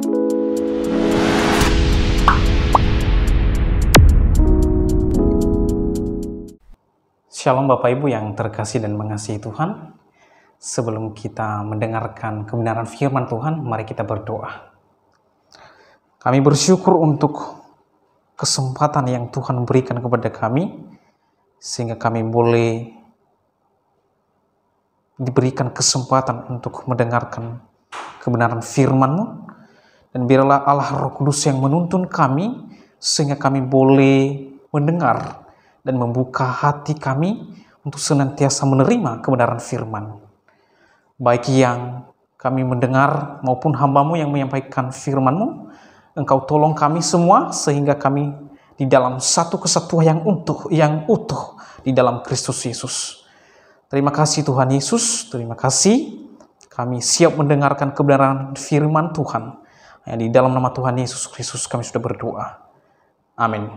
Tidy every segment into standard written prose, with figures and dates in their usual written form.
Shalom Bapak Ibu yang terkasih dan mengasihi Tuhan. Sebelum kita mendengarkan kebenaran firman Tuhan, mari kita berdoa. Kami bersyukur untuk kesempatan yang Tuhan berikan kepada kami, sehingga kami boleh diberikan kesempatan untuk mendengarkan kebenaran firman-Mu. Dan biarlah Allah Roh Kudus yang menuntun kami, sehingga kami boleh mendengar dan membuka hati kami untuk senantiasa menerima kebenaran firman. Baik yang kami mendengar maupun hamba-Mu yang menyampaikan firman-Mu, Engkau tolong kami semua sehingga kami di dalam satu kesatuan yang utuh di dalam Kristus Yesus. Terima kasih Tuhan Yesus, terima kasih. Kami siap mendengarkan kebenaran firman Tuhan. Di dalam nama Tuhan Yesus Kristus kami sudah berdoa. Amin.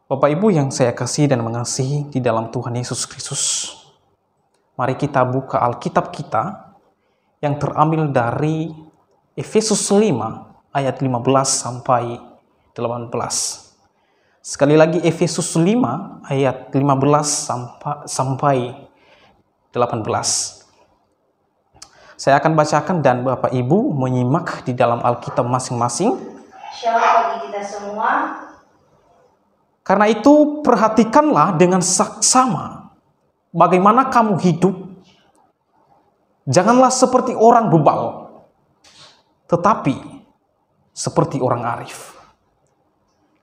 Bapak Ibu yang saya kasih dan mengasihi di dalam Tuhan Yesus Kristus, mari kita buka Alkitab kita yang terambil dari Efesus 5 ayat 15 sampai 18. Sekali lagi Efesus 5 ayat 15 sampai 18. Saya akan bacakan dan Bapak Ibu menyimak di dalam Alkitab masing-masing. Shalom bagi kita semua. Karena itu perhatikanlah dengan saksama bagaimana kamu hidup. Janganlah seperti orang bebal, tetapi seperti orang arif.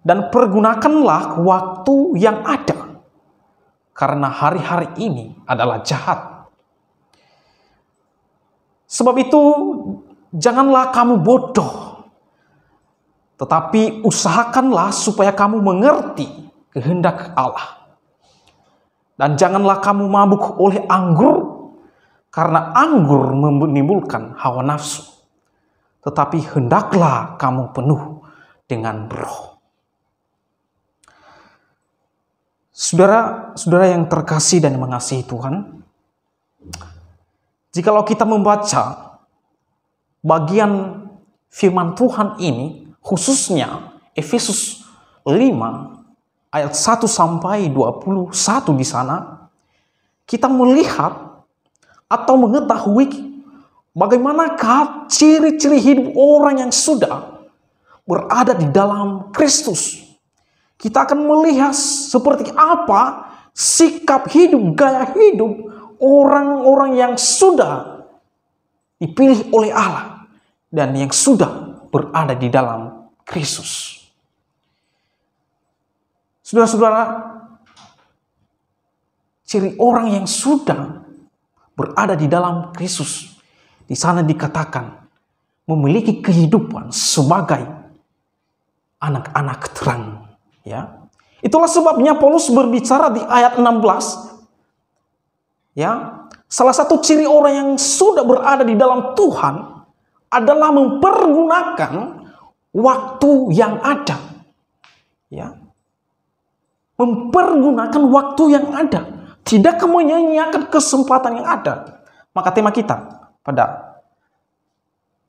Dan pergunakanlah waktu yang ada, karena hari-hari ini adalah jahat. Sebab itu, janganlah kamu bodoh, tetapi usahakanlah supaya kamu mengerti kehendak Allah. Dan janganlah kamu mabuk oleh anggur, karena anggur menimbulkan hawa nafsu. Tetapi hendaklah kamu penuh dengan Roh. Saudara-saudara yang terkasih dan mengasihi Tuhan, jikalau kita membaca bagian firman Tuhan ini, khususnya Efesus 5 ayat 1 sampai 21 di sana, kita melihat atau mengetahui bagaimanakah ciri-ciri hidup orang yang sudah berada di dalam Kristus. Kita akan melihat seperti apa sikap hidup, gaya hidup orang-orang yang sudah dipilih oleh Allah dan yang sudah berada di dalam Kristus. Saudara-saudara, ciri orang yang sudah berada di dalam Kristus, di sana dikatakan memiliki kehidupan sebagai anak-anak terang. Ya, itulah sebabnya Paulus berbicara di ayat 16. Ya, salah satu ciri orang yang sudah berada di dalam Tuhan adalah mempergunakan waktu yang ada. Ya, mempergunakan waktu yang ada. Tidak menyanyiakan kesempatan yang ada. Maka tema kita pada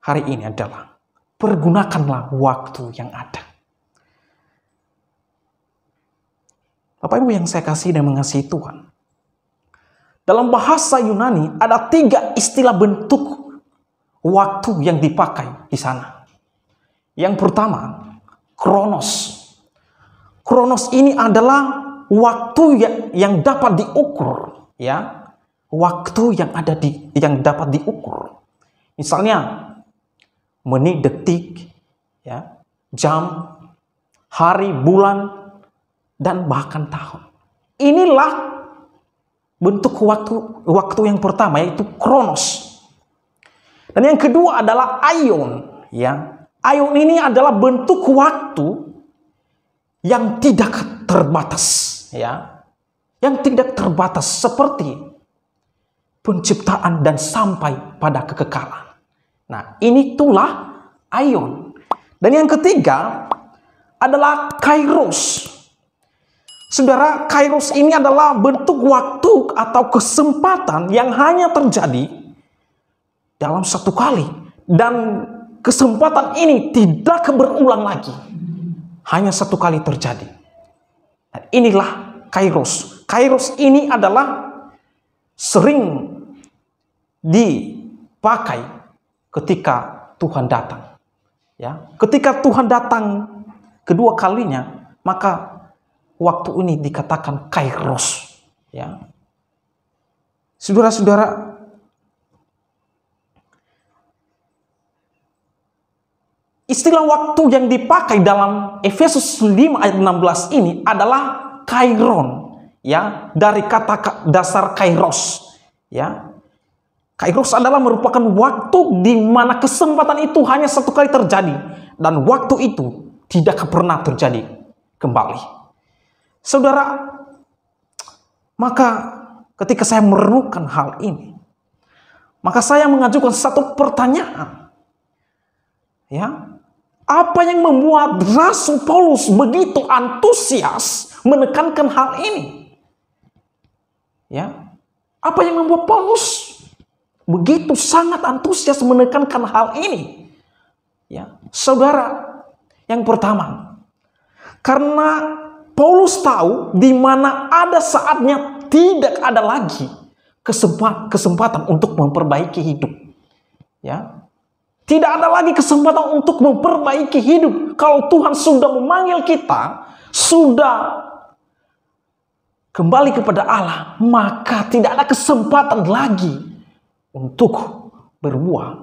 hari ini adalah pergunakanlah waktu yang ada. Bapak Ibu yang saya kasih dan mengasihi Tuhan, dalam bahasa Yunani ada 3 istilah bentuk waktu yang dipakai di sana. Yang pertama, kronos. Kronos ini adalah waktu yang dapat diukur, ya, waktu yang dapat diukur. Misalnya menit, detik, ya, jam, hari, bulan, dan bahkan tahun. Inilah bentuk waktu yang pertama, yaitu kronos. Dan yang kedua adalah aion, ya. Aion ini adalah bentuk waktu yang tidak terbatas. Ya, yang tidak terbatas seperti penciptaan dan sampai pada kekekalan. Nah, itulah aion. Dan yang ketiga adalah kairos. Saudara, kairos ini adalah bentuk waktu atau kesempatan yang hanya terjadi dalam satu kali, dan kesempatan ini tidak berulang lagi. Hanya satu kali terjadi. Dan inilah Kairos. Kairos ini adalah sering dipakai ketika Tuhan datang. Ya, ketika Tuhan datang kedua kalinya, maka waktu ini dikatakan Kairos. Ya, saudara-saudara, istilah waktu yang dipakai dalam Efesus 5 ayat 16 ini adalah Kairon, ya, dari kata dasar Kairos, ya. Kairos adalah merupakan waktu di mana kesempatan itu hanya satu kali terjadi dan waktu itu tidak pernah terjadi kembali. Saudara, maka ketika saya merenungkan hal ini, maka saya mengajukan satu pertanyaan, ya. Apa yang membuat Rasul Paulus begitu antusias menekankan hal ini? Ya, apa yang membuat Paulus begitu sangat antusias menekankan hal ini? Ya, saudara, yang pertama, karena Paulus tahu di mana ada saatnya tidak ada lagi kesempatan untuk memperbaiki hidup. Ya. Tidak ada lagi kesempatan untuk memperbaiki hidup. Kalau Tuhan sudah memanggil kita, sudah kembali kepada Allah, maka tidak ada kesempatan lagi untuk berbuat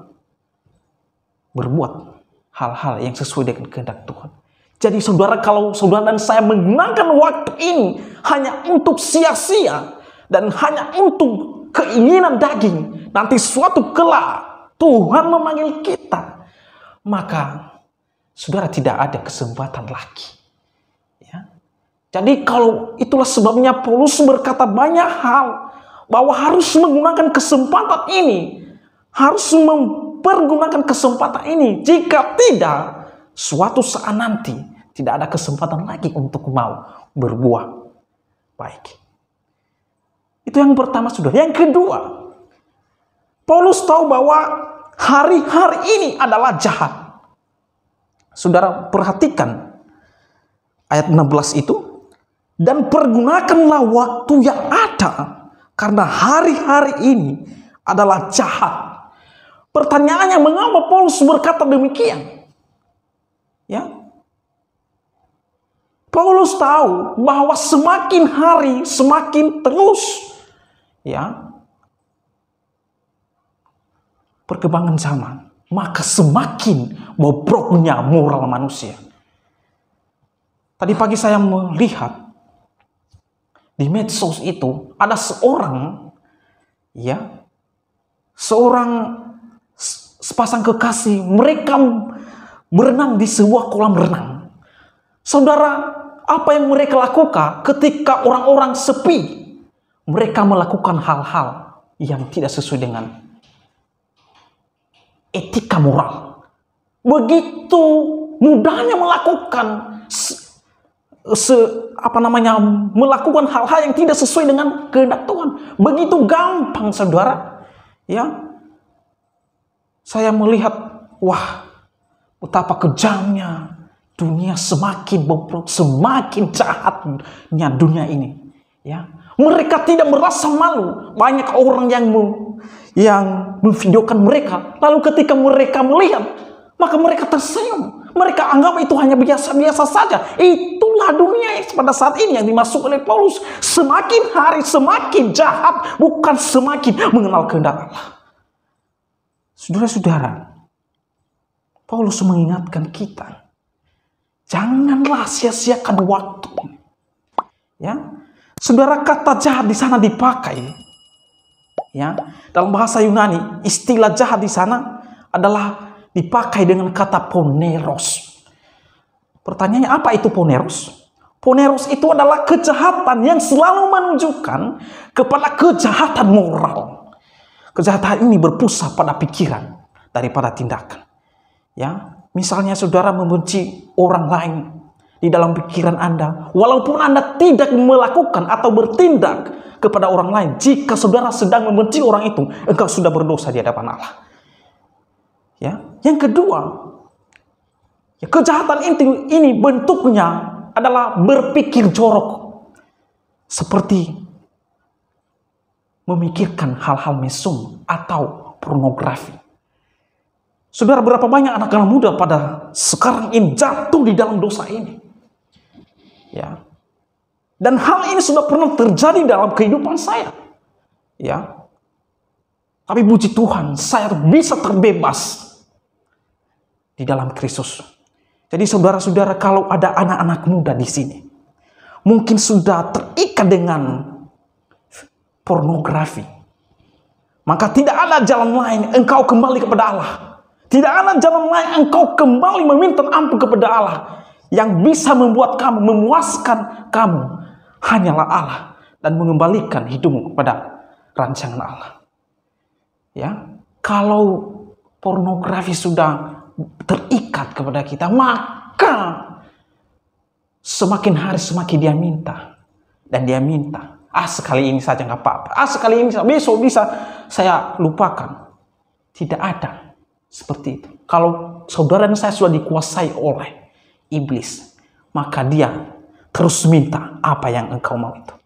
hal-hal yang sesuai dengan kehendak Tuhan. Jadi saudara, kalau saudara dan saya menggunakan waktu ini hanya untuk sia-sia dan hanya untuk keinginan daging, nanti suatu kelak Tuhan memanggil kita, maka saudara tidak ada kesempatan lagi. Ya. Jadi kalau itulah sebabnya Paulus berkata banyak hal bahwa harus menggunakan kesempatan ini, harus mempergunakan kesempatan ini. Jika tidak, suatu saat nanti tidak ada kesempatan lagi untuk mau berbuah baik. Itu yang pertama, saudara. Yang kedua, Paulus tahu bahwa hari-hari ini adalah jahat. Saudara, perhatikan ayat 16 itu. Dan pergunakanlah waktu yang ada, karena hari-hari ini adalah jahat. Pertanyaannya, mengapa Paulus berkata demikian? Ya, Paulus tahu bahwa semakin hari semakin terus, ya, perkembangan zaman, maka semakin bobroknya moral manusia. Tadi pagi saya melihat di medsos itu ada seorang, ya, sepasang kekasih, mereka berenang di sebuah kolam renang. Saudara, apa yang mereka lakukan ketika orang-orang sepi? Mereka melakukan hal-hal yang tidak sesuai dengan etika moral. Begitu mudahnya melakukan melakukan hal-hal yang tidak sesuai dengan kehendak Tuhan. Begitu gampang, saudara. Ya, saya melihat, wah, betapa kejamnya dunia, semakin bobrok, semakin jahatnya dunia ini. Ya, mereka tidak merasa malu. Banyak orang yang memvideokan mereka. Lalu ketika mereka melihat, maka mereka tersenyum. Mereka anggap itu hanya biasa-biasa saja. Itulah dunia yang pada saat ini yang dimaksud oleh Paulus. Semakin hari semakin jahat, bukan semakin mengenal kehendak Allah. Saudara-saudara, Paulus mengingatkan kita, janganlah sia-siakan waktu. Ya, saudara, kata jahat di sana dipakai. Ya, dalam bahasa Yunani, istilah jahat di sana adalah dipakai dengan kata poneros. Pertanyaannya, apa itu poneros? Poneros itu adalah kejahatan yang selalu menunjukkan kepada kejahatan moral. Kejahatan ini berpusat pada pikiran daripada tindakan. Ya, misalnya saudara membenci orang lain di dalam pikiran Anda, walaupun Anda tidak melakukan atau bertindak kepada orang lain, jika saudara sedang membenci orang itu, engkau sudah berdosa di hadapan Allah. Ya, yang kedua, ya, kejahatan ini bentuknya adalah berpikir jorok, seperti memikirkan hal-hal mesum atau pornografi. Saudara, berapa banyak anak-anak muda pada sekarang ini jatuh di dalam dosa ini. Ya. Dan hal ini sudah pernah terjadi dalam kehidupan saya. Ya. Tapi puji Tuhan, saya bisa terbebas di dalam Kristus. Jadi saudara-saudara, kalau ada anak-anak muda di sini, mungkin sudah terikat dengan pornografi, maka tidak ada jalan lain engkau kembali kepada Allah. Tidak ada jalan lain engkau kembali meminta ampun kepada Allah. Yang bisa membuat kamu, memuaskan kamu, hanyalah Allah, dan mengembalikan hidupmu kepada rancangan Allah. Ya, kalau pornografi sudah terikat kepada kita, maka semakin hari semakin dia minta, dan dia minta, sekali ini saja nggak apa-apa, sekali ini besok bisa saya lupakan. Tidak ada seperti itu. Kalau saudara dan saya sudah dikuasai oleh iblis, maka dia terus minta apa yang engkau mau itu.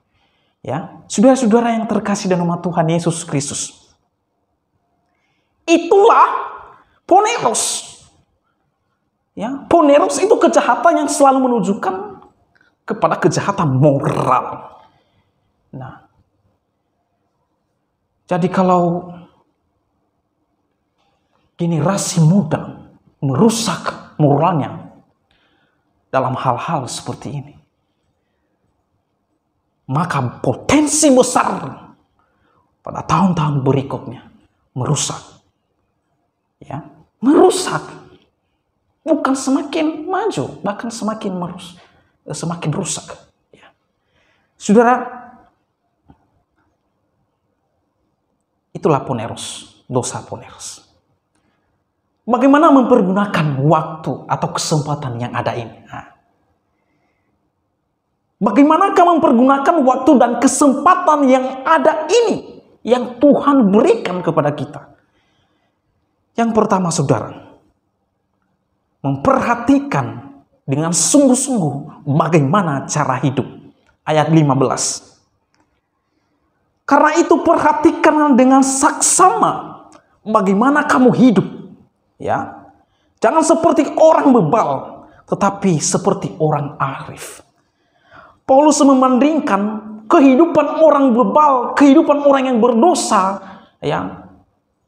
Ya, saudara-saudara yang terkasih dalam nama Tuhan Yesus Kristus, itulah poneros. Ya, poneros itu kejahatan yang selalu menunjukkan kepada kejahatan moral. Nah, jadi kalau generasi muda merusak moralnya dalam hal-hal seperti ini, maka potensi besar pada tahun-tahun berikutnya merusak. Ya, merusak. Bukan semakin maju, bahkan semakin rusak. Ya. Saudara, itulah poneros, dosa poneros. Bagaimana mempergunakan waktu atau kesempatan yang ada ini? Bagaimanakah mempergunakan waktu dan kesempatan yang ada ini, yang Tuhan berikan kepada kita? Yang pertama, saudara, memperhatikan dengan sungguh-sungguh bagaimana cara hidup. Ayat 15. Karena itu perhatikan dengan saksama bagaimana kamu hidup. Ya, jangan seperti orang bebal, tetapi seperti orang arif. Paulus membandingkan kehidupan orang bebal, kehidupan orang yang berdosa, ya,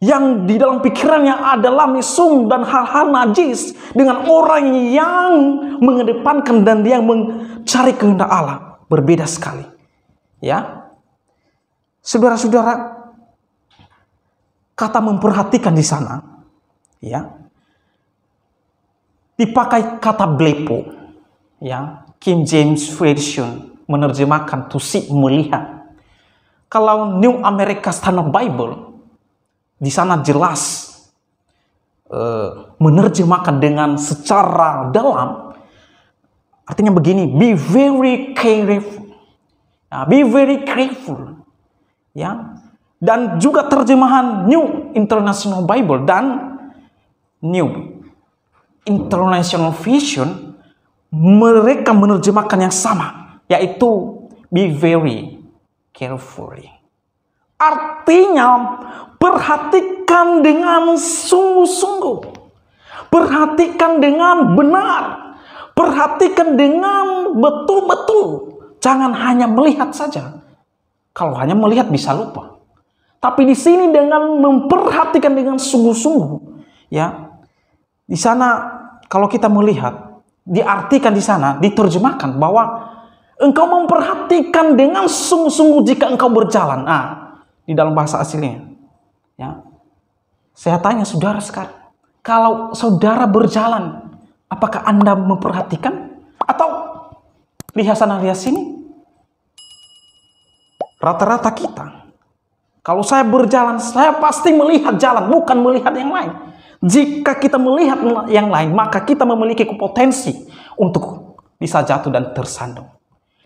yang di dalam pikirannya adalah mesum dan hal-hal najis, dengan orang yang mengedepankan dan yang mencari kehendak Allah. Berbeda sekali. Ya, saudara-saudara, kata memperhatikan di sana, ya, dipakai kata blepo. Ya, King James Version menerjemahkan to see, melihat. Kalau New American Standard Bible, di sana jelas menerjemahkan dengan secara dalam. Artinya begini, be very careful. Ya, be very careful. Ya. Dan juga terjemahan New International Bible dan New International Vision, mereka menerjemahkan yang sama, yaitu be very carefully. Artinya perhatikan dengan sungguh-sungguh, perhatikan dengan benar, perhatikan dengan betul-betul. Jangan hanya melihat saja. Kalau hanya melihat bisa lupa. Tapi di sini dengan memperhatikan dengan sungguh-sungguh, ya. Di sana kalau kita melihat, diartikan di sana, diterjemahkan bahwa engkau memperhatikan dengan sungguh-sungguh jika engkau berjalan. Di dalam bahasa aslinya. Ya. Saya tanya saudara sekarang, kalau saudara berjalan, apakah Anda memperhatikan? Atau lihat sana lihat sini? Rata-rata kita, kalau saya berjalan, saya pasti melihat jalan, bukan melihat yang lain. Jika kita melihat yang lain, maka kita memiliki potensi untuk bisa jatuh dan tersandung.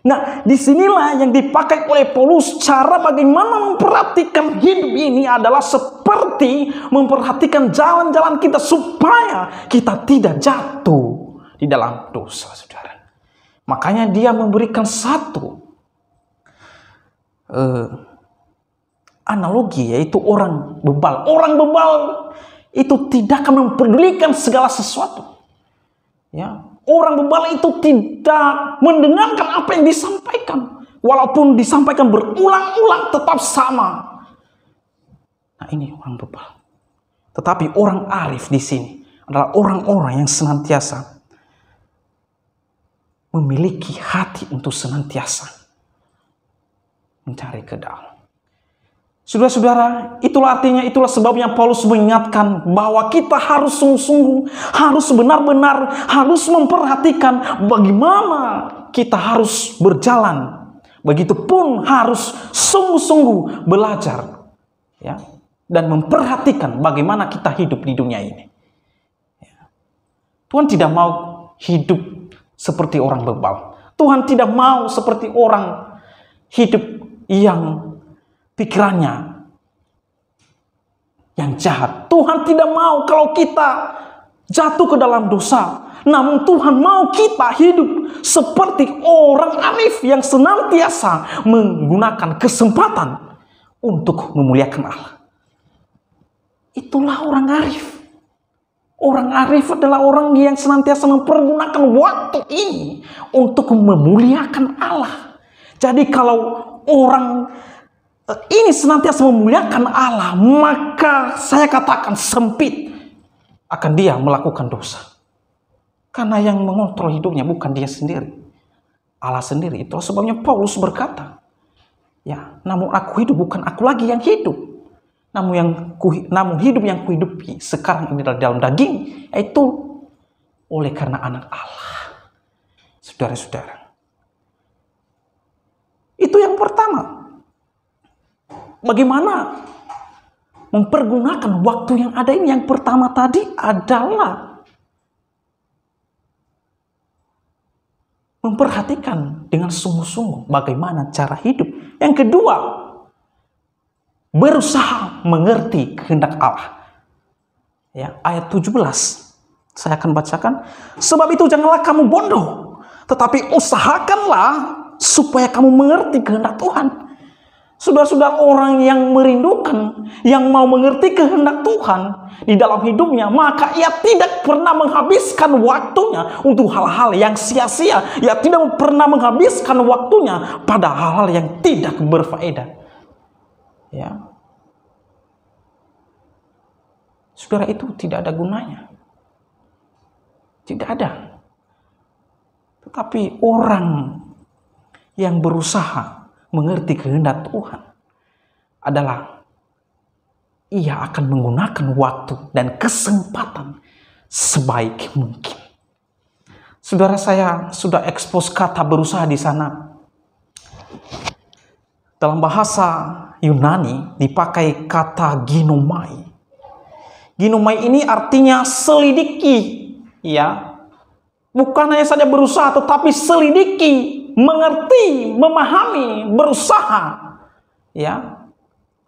Nah, disinilah yang dipakai oleh Paulus, cara bagaimana memperhatikan hidup ini adalah seperti memperhatikan jalan-jalan kita supaya kita tidak jatuh di dalam dosa, saudara. Makanya dia memberikan satu analogi, yaitu orang bebal. Orang bebal itu tidak akan mempedulikan segala sesuatu. Ya, orang bebal itu tidak mendengarkan apa yang disampaikan, walaupun disampaikan berulang-ulang tetap sama. Nah, ini orang bebal. Tetapi orang arif di sini adalah orang-orang yang senantiasa memiliki hati untuk senantiasa mencari kedalam. Saudara-saudara, itulah artinya, itulah sebabnya Paulus mengingatkan bahwa kita harus sungguh-sungguh, harus benar-benar, harus memperhatikan bagaimana kita harus berjalan. Begitupun harus sungguh-sungguh belajar, ya, dan memperhatikan bagaimana kita hidup di dunia ini. Tuhan tidak mau hidup seperti orang bebal. Tuhan tidak mau seperti orang hidup yang pikirannya yang jahat. Tuhan tidak mau kalau kita jatuh ke dalam dosa. Namun Tuhan mau kita hidup seperti orang arif yang senantiasa menggunakan kesempatan untuk memuliakan Allah. Itulah orang arif. Orang arif adalah orang yang senantiasa mempergunakan waktu ini untuk memuliakan Allah. Jadi kalau orang ini senantiasa memuliakan Allah, maka saya katakan sempit akan dia melakukan dosa. Karena yang mengontrol hidupnya bukan dia sendiri, Allah sendiri. Itulah sebabnya Paulus berkata, ya, namun aku hidup, bukan aku lagi yang hidup, namun hidup yang kuhidupi sekarang ini dalam daging, yaitu oleh karena anak Allah. Saudara-saudara, itu yang pertama. Bagaimana mempergunakan waktu yang ada ini? Yang pertama tadi adalah memperhatikan dengan sungguh-sungguh bagaimana cara hidup. Yang kedua, berusaha mengerti kehendak Allah. Ya, ayat 17 saya akan bacakan. Sebab itu janganlah kamu bodoh, tetapi usahakanlah supaya kamu mengerti kehendak Tuhan. Saudara-saudara, orang yang merindukan, yang mau mengerti kehendak Tuhan di dalam hidupnya, maka ia tidak pernah menghabiskan waktunya untuk hal-hal yang sia-sia. Ia tidak pernah menghabiskan waktunya pada hal-hal yang tidak berfaedah. Ya. Saudara, itu tidak ada gunanya. Tidak ada. Tetapi orang yang berusaha mengerti kehendak Tuhan adalah ia akan menggunakan waktu dan kesempatan sebaik mungkin. Saudara, saya sudah ekspos kata berusaha di sana. Dalam bahasa Yunani dipakai kata ginomai. Ginomai ini artinya selidiki, ya. Bukan hanya saja berusaha, tetapi selidiki, mengerti, memahami, berusaha. Ya,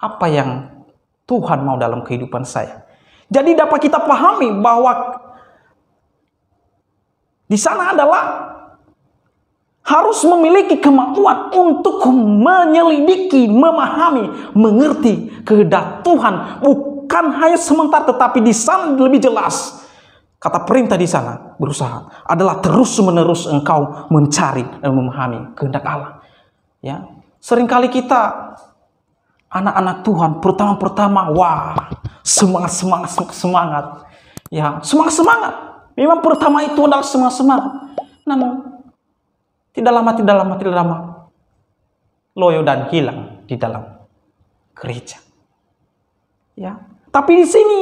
apa yang Tuhan mau dalam kehidupan saya. Jadi dapat kita pahami bahwa di sana adalah harus memiliki kemampuan untuk menyelidiki, memahami, mengerti kehendak Tuhan. Bukan hanya sementara, tetapi di sana lebih jelas. Kata perintah di sana, berusaha, adalah terus-menerus engkau mencari dan memahami kehendak Allah. Ya, seringkali kita, anak-anak Tuhan, pertama-pertama, wah, semangat. Ya, semangat. Memang pertama itu adalah semangat. Namun, tidak lama, loyo dan hilang di dalam gereja. Ya, tapi di sini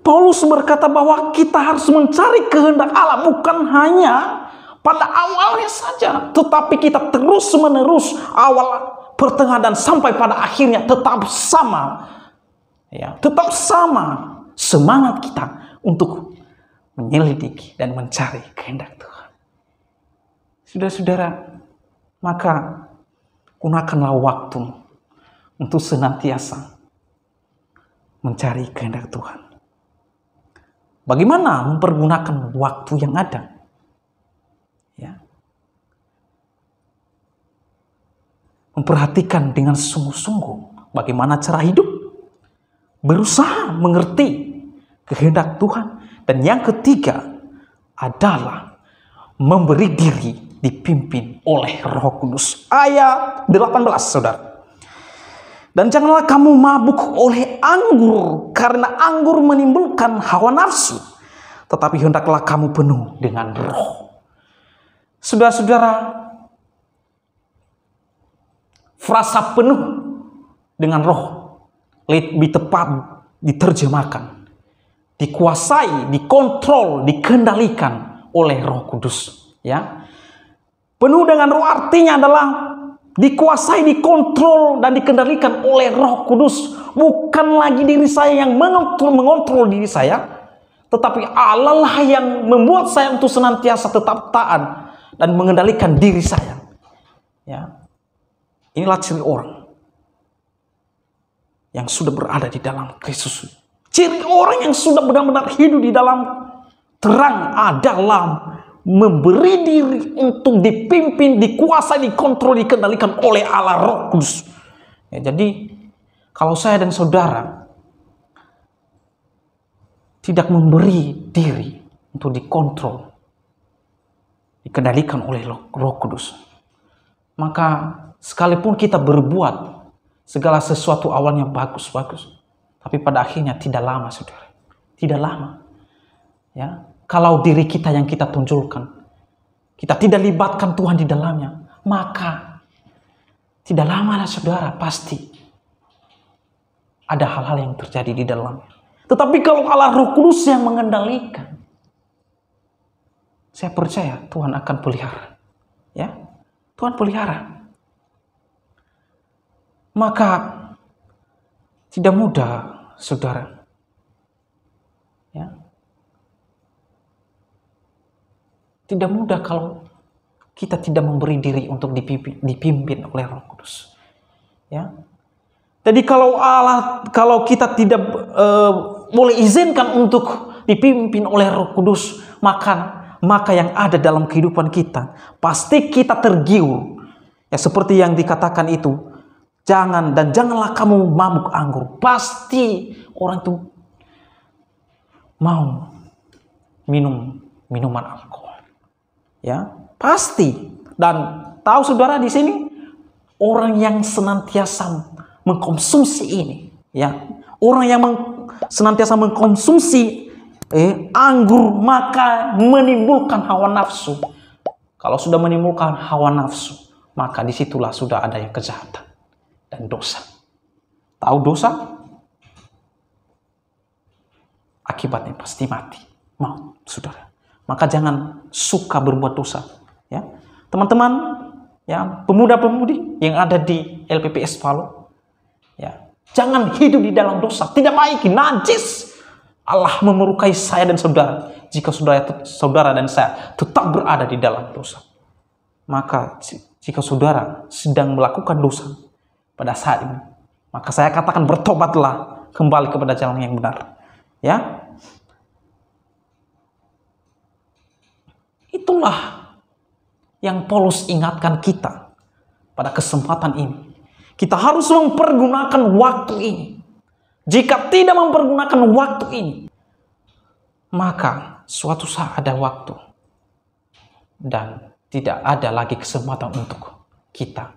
Paulus berkata bahwa kita harus mencari kehendak Allah bukan hanya pada awalnya saja, tetapi kita terus-menerus awal, pertengahan dan sampai pada akhirnya tetap sama. Ya, tetap sama semangat kita untuk menyelidiki dan mencari kehendak Tuhan. Saudara-saudara, maka gunakanlah waktu untuk senantiasa mencari kehendak Tuhan. Bagaimana mempergunakan waktu yang ada? Ya. Memperhatikan dengan sungguh-sungguh bagaimana cara hidup, berusaha mengerti kehendak Tuhan, dan yang ketiga adalah memberi diri dipimpin oleh Roh Kudus. Ayat 18, saudara. Dan janganlah kamu mabuk oleh anggur, karena anggur menimbulkan hawa nafsu, tetapi hendaklah kamu penuh dengan Roh. Saudara-saudara, frasa penuh dengan Roh lebih tepat diterjemahkan dikuasai, dikontrol, dikendalikan oleh Roh Kudus. Ya, penuh dengan Roh artinya adalah dikuasai, dikontrol, dan dikendalikan oleh Roh Kudus. Bukan lagi diri saya yang mengontrol diri saya, tetapi Allah lah yang membuat saya untuk senantiasa tetap taat dan mengendalikan diri saya. Ya, inilah ciri orang yang sudah berada di dalam Kristus. Ciri orang yang sudah benar-benar hidup di dalam terang adalah memberi diri untuk dipimpin, dikuasai, dikontrol, dikendalikan oleh Allah Roh Kudus. Ya, jadi kalau saya dan saudara tidak memberi diri untuk dikontrol, dikendalikan oleh Roh Kudus, maka sekalipun kita berbuat segala sesuatu awalnya bagus-bagus, tapi pada akhirnya tidak lama, saudara. Tidak lama. Ya. Kalau diri kita yang kita tunjukkan, kita tidak libatkan Tuhan di dalamnya, maka tidak lama lah, saudara, pasti ada hal-hal yang terjadi di dalamnya. Tetapi kalau Allah Roh Kudus yang mengendalikan, saya percaya Tuhan akan pelihara. Ya, Tuhan pelihara. Maka tidak mudah, saudara. Ya. Tidak mudah kalau kita tidak memberi diri untuk dipimpin oleh Roh Kudus. Ya. Jadi kalau kita tidak boleh izinkan untuk dipimpin oleh Roh Kudus, maka yang ada dalam kehidupan kita pasti kita tergiur. Ya, seperti yang dikatakan itu, janganlah kamu mabuk anggur. Pasti orang itu mau minum minuman alkohol. Ya, pasti. Dan tahu saudara di sini orang yang senantiasa mengkonsumsi ini, ya, orang yang senantiasa mengkonsumsi anggur, maka menimbulkan hawa nafsu. Kalau sudah menimbulkan hawa nafsu, maka disitulah sudah ada yang kejahatan dan dosa. Tahu dosa? Akibatnya pasti mati, maut, saudara. Maka jangan suka berbuat dosa, ya, teman-teman, ya, pemuda-pemudi yang ada di LPPS Palu, ya, jangan hidup di dalam dosa, tidak baik, najis. Allah memurkai saya dan saudara jika saudara dan saya tetap berada di dalam dosa. Maka jika saudara sedang melakukan dosa pada saat ini, maka saya katakan bertobatlah kembali kepada jalan yang benar. Ya, itulah yang Paulus ingatkan kita pada kesempatan ini. Kita harus mempergunakan waktu ini. Jika tidak mempergunakan waktu ini, maka suatu saat ada waktu dan tidak ada lagi kesempatan untuk kita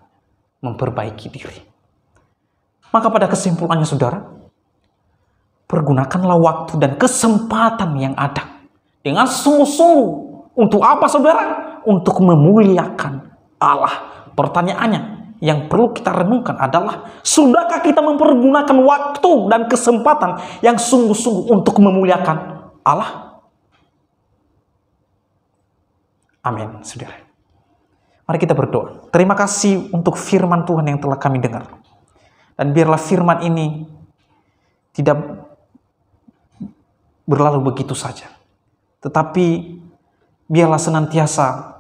memperbaiki diri. Maka pada kesimpulannya, saudara, pergunakanlah waktu dan kesempatan yang ada dengan sungguh-sungguh. Untuk apa, saudara? Untuk memuliakan Allah. Pertanyaannya yang perlu kita renungkan adalah, sudahkah kita mempergunakan waktu dan kesempatan yang sungguh-sungguh untuk memuliakan Allah? Amin, saudara. Mari kita berdoa. Terima kasih untuk firman Tuhan yang telah kami dengar. Dan biarlah firman ini tidak berlalu begitu saja, tetapi biarlah senantiasa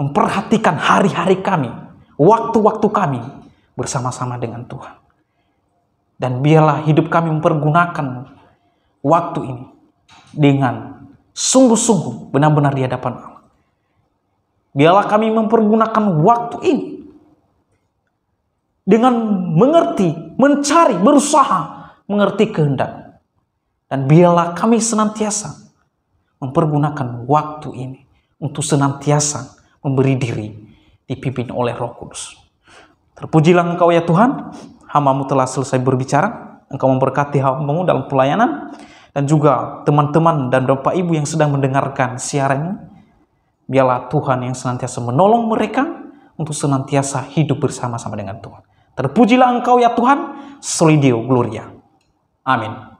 memperhatikan hari-hari kami, waktu-waktu kami bersama-sama dengan Tuhan. Dan biarlah hidup kami mempergunakan waktu ini dengan sungguh-sungguh benar-benar di hadapan Allah. Biarlah kami mempergunakan waktu ini dengan mengerti, mencari, berusaha mengerti kehendak. Dan biarlah kami senantiasa mempergunakan waktu ini untuk senantiasa memberi diri dipimpin oleh Roh Kudus. Terpujilah Engkau ya Tuhan, hamba-Mu telah selesai berbicara. Engkau memberkati hamba-Mu dalam pelayanan, dan juga teman-teman dan Bapak Ibu yang sedang mendengarkan siaran ini. Biarlah Tuhan yang senantiasa menolong mereka untuk senantiasa hidup bersama-sama dengan Tuhan. Terpujilah Engkau ya Tuhan, Soli Deo Gloria. Amin.